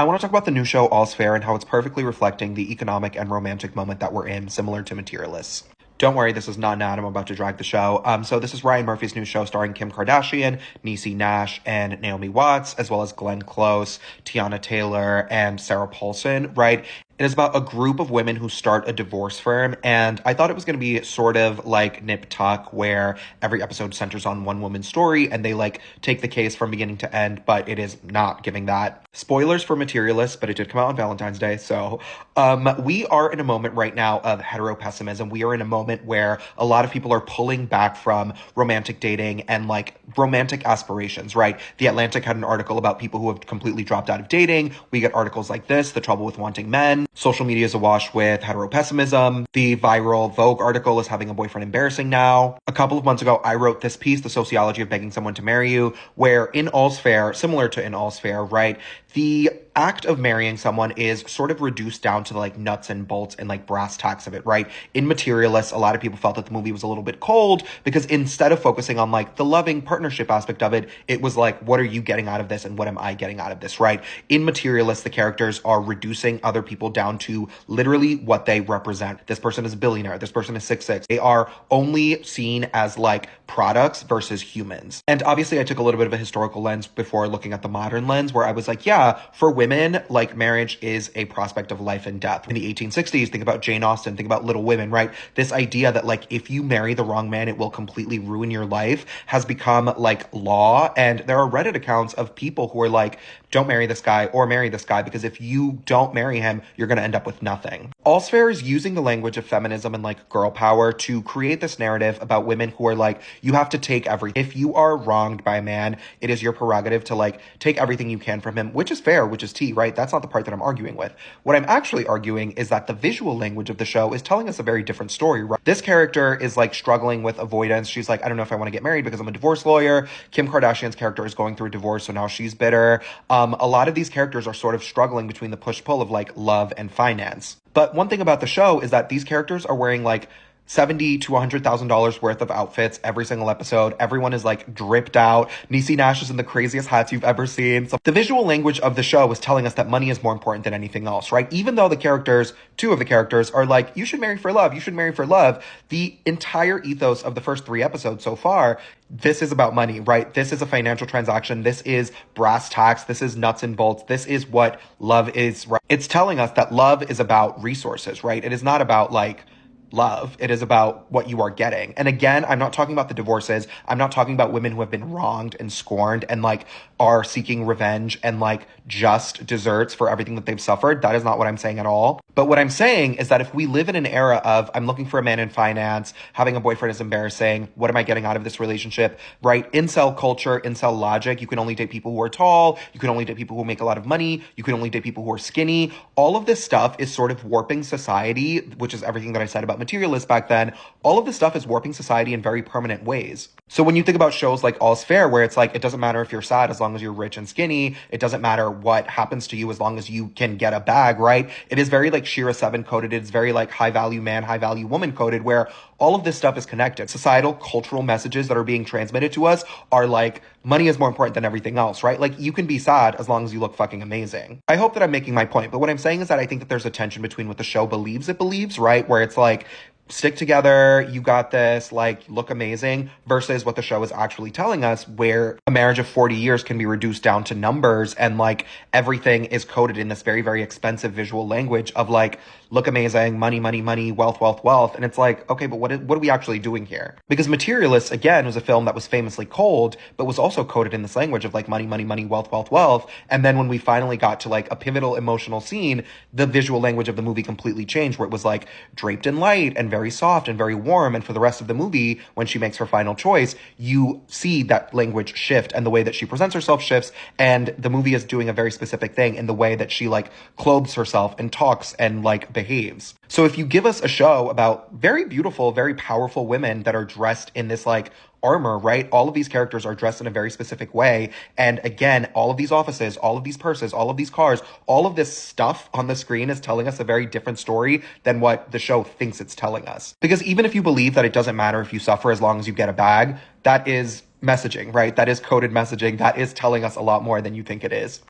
I want to talk about the new show All's Fair and how it's perfectly reflecting the economic and romantic moment that we're in, similar to Materialists. Don't worry, this is not an ad. I'm about to drag the show. So this is Ryan Murphy's new show starring Kim Kardashian, Niecy Nash, and Naomi Watts, as well as Glenn Close, Tiana Taylor, and Sarah Paulson, right? It is about a group of women who start a divorce firm, and I thought it was going to be sort of like Nip Tuck, where every episode centers on one woman's story, and they like take the case from beginning to end, but it is not giving that. Spoilers for Materialists, but it did come out on Valentine's Day, so we are in a moment right now of hetero-pessimism. We are in a moment where a lot of people are pulling back from romantic dating and like romantic aspirations, right? The Atlantic had an article about people who have completely dropped out of dating. We get articles like this, The Trouble with Wanting Men. Social media is awash with hetero-pessimism. The viral Vogue article is having a boyfriend embarrassing now. A couple of months ago, I wrote this piece, The Sociology of Begging Someone to Marry You, where in All's Fair, similar to in All's Fair, right, the act of marrying someone is sort of reduced down to the like nuts and bolts and like brass tacks of it, right? In Materialists, a lot of people felt that the movie was a little bit cold because instead of focusing on like the loving partnership aspect of it, it was like, what are you getting out of this and what am I getting out of this, right? In Materialists, the characters are reducing other people down to literally what they represent. This person is a billionaire. This person is 6'6". They are only seen as like products versus humans. And obviously I took a little bit of a historical lens before looking at the modern lens where I was like, yeah, for women, like marriage is a prospect of life and death. In the 1860s, think about Jane Austen, think about Little Women, right? This idea that like if you marry the wrong man, it will completely ruin your life has become like law. And there are Reddit accounts of people who are like, don't marry this guy or marry this guy because if you don't marry him, you're going to end up with nothing. All's Fair is using the language of feminism and like girl power to create this narrative about women who are like, you have to take everything. If you are wronged by a man, it is your prerogative to like take everything you can from him, which is fair, which is tea, right? That's not the part that I'm arguing with. What I'm actually arguing is that the visual language of the show is telling us a very different story, right? This character is like struggling with avoidance. She's like, I don't know if I want to get married because I'm a divorce lawyer. Kim Kardashian's character is going through a divorce, so now she's bitter. A lot of these characters are sort of struggling between the push-pull of like love and finance. But one thing about the show is that these characters are wearing like $70,000 to $100,000 worth of outfits every single episode. Everyone is like dripped out. Niecy Nash is in the craziest hats you've ever seen. So the visual language of the show is telling us that money is more important than anything else, right? Even though the characters, two of the characters are like, you should marry for love. You should marry for love. The entire ethos of the first 3 episodes so far, this is about money, right? This is a financial transaction. This is brass tacks. This is nuts and bolts. This is what love is, right? It's telling us that love is about resources, right? It is not about like love. It is about what you are getting. And again, I'm not talking about the divorces. I'm not talking about women who have been wronged and scorned and like are seeking revenge and like just desserts for everything that they've suffered. That is not what I'm saying at all. But what I'm saying is that if we live in an era of I'm looking for a man in finance, having a boyfriend is embarrassing, what am I getting out of this relationship, right? Incel culture, incel logic, you can only date people who are tall, you can only date people who make a lot of money, you can only date people who are skinny. All of this stuff is sort of warping society, which is everything that I said about Materialists back then. All of this stuff is warping society in very permanent ways. So when you think about shows like All's Fair, where it's like, it doesn't matter if you're sad as long as you're rich and skinny. It doesn't matter what happens to you as long as you can get a bag, right? It is very like Shira 7 coded. It's very like high value man, high value woman coded, where all of this stuff is connected. Societal, cultural messages that are being transmitted to us are like, money is more important than everything else, right? Like you can be sad as long as you look fucking amazing. I hope that I'm making my point, but what I'm saying is that I think that there's a tension between what the show believes it believes, right? Where it's like, stick together, you got this, like, look amazing, versus what the show is actually telling us, where a marriage of 40 years can be reduced down to numbers and, like, everything is coded in this very, very expensive visual language of, like, look amazing, money, money, money, wealth, wealth, wealth. And it's like, okay, but what are we actually doing here? Because Materialists, again, was a film that was famously cold, but was also coded in this language of, like, money, money, money, wealth, wealth, wealth. And then when we finally got to, like, a pivotal emotional scene, the visual language of the movie completely changed, where it was, like, draped in light and very soft and very warm. And for the rest of the movie, when she makes her final choice, you see that language shift and the way that she presents herself shifts. And the movie is doing a very specific thing in the way that she like clothes herself and talks and like behaves. So if you give us a show about very beautiful, very powerful women that are dressed in this like armor, right? All of these characters are dressed in a very specific way. And again, all of these offices, all of these purses, all of these cars, all of this stuff on the screen is telling us a very different story than what the show thinks it's telling us. Because even if you believe that it doesn't matter if you suffer as long as you get a bag, that is messaging, right? That is coded messaging. That is telling us a lot more than you think it is.